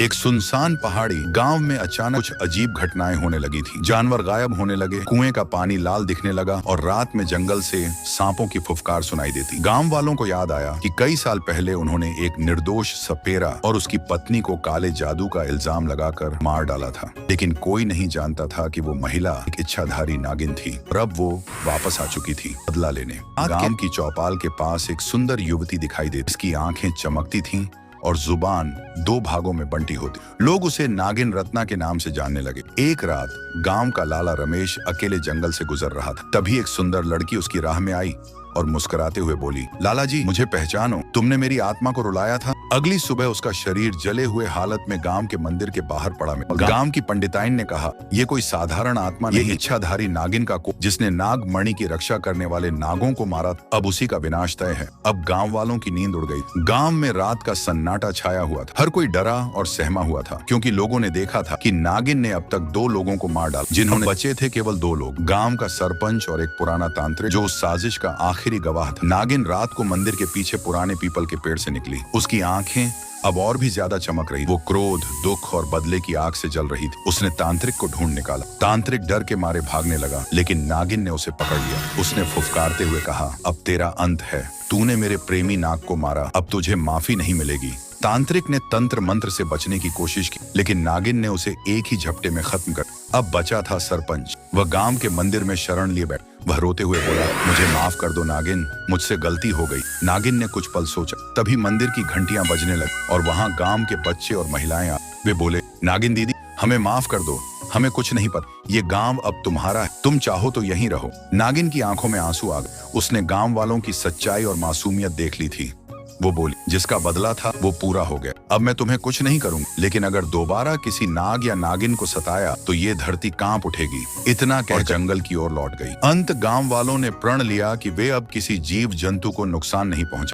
एक सुनसान पहाड़ी गांव में अचानक कुछ अजीब घटनाएं होने लगी थी। जानवर गायब होने लगे, कुएं का पानी लाल दिखने लगा और रात में जंगल से सांपों की फुफकार सुनाई देती। गांव वालों को याद आया कि कई साल पहले उन्होंने एक निर्दोष सपेरा और उसकी पत्नी को काले जादू का इल्जाम लगाकर मार डाला था, लेकिन कोई नहीं जानता था कि वो महिला एक इच्छाधारी नागिन थी और अब वो वापस आ चुकी थी बदला लेने। गांव की चौपाल के पास एक सुंदर युवती दिखाई देती, इसकी आंखें चमकती थीं और जुबान दो भागों में बंटी होती। लोग उसे नागिन रत्ना के नाम से जानने लगे। एक रात गांव का लाला रमेश अकेले जंगल से गुजर रहा था। तभी एक सुंदर लड़की उसकी राह में आई और मुस्कुराते हुए बोली, लाला जी, मुझे पहचानो, तुमने मेरी आत्मा को रुलाया था। अगली सुबह उसका शरीर जले हुए हालत में गांव के मंदिर के बाहर पड़ा मिला। गांव की पंडिताइन ने कहा, ये कोई साधारण आत्मा नहीं, ये इच्छाधारी नागिन का कोप जिसने नाग मणि की रक्षा करने वाले नागों को मारा, अब उसी का विनाश तय है। अब गांव वालों की नींद उड़ गई। गांव में रात का सन्नाटा छाया हुआ था। हर कोई डरा और सहमा हुआ था, क्योंकि लोगों ने देखा था कि नागिन ने अब तक 2 लोगों को मार डाला, जिन्होंने बचे थे केवल 2 लोग, गांव का सरपंच और एक पुराना तांत्रिक जो उस साजिश का आखिरी गवाह था। नागिन रात को मंदिर के पीछे पुराने पीपल के पेड़ से निकली। उसकी आंखें अब और भी ज्यादा चमक रही। वो क्रोध, दुख और बदले की आग से जल रही थी। उसने तांत्रिक को ढूंढ निकाला। तांत्रिक डर के मारे भागने लगा, लेकिन नागिन ने उसे पकड़ लिया। उसने फुफकारते हुए कहा, अब तेरा अंत है। तूने मेरे प्रेमी नाग को मारा, अब तुझे माफी नहीं मिलेगी। तांत्रिक ने तंत्र मंत्र से बचने की कोशिश की, लेकिन नागिन ने उसे एक ही झपटे में खत्म कर। अब बचा था सरपंच। वह गांव के मंदिर में शरण लिए बैठ। वह रोते हुए बोला, मुझे माफ कर दो नागिन, मुझसे गलती हो गई। नागिन ने कुछ पल सोचा, तभी मंदिर की घंटियां बजने लगी और वहां गांव के बच्चे और महिलाएं आ। वे बोले, नागिन दीदी, हमें माफ कर दो, हमें कुछ नहीं पता, ये गांव अब तुम्हारा है, तुम चाहो तो यहीं रहो। नागिन की आंखों में आंसू आ गए। उसने गांव वालों की सच्चाई और मासूमियत देख ली थी। वो बोली, जिसका बदला था वो पूरा हो गया, अब मैं तुम्हें कुछ नहीं करूंगी, लेकिन अगर दोबारा किसी नाग या नागिन को सताया तो ये धरती कांप उठेगी। इतना कह जंगल की ओर लौट गई। अंत गांव वालों ने प्रण लिया कि वे अब किसी जीव जंतु को नुकसान नहीं पहुंचा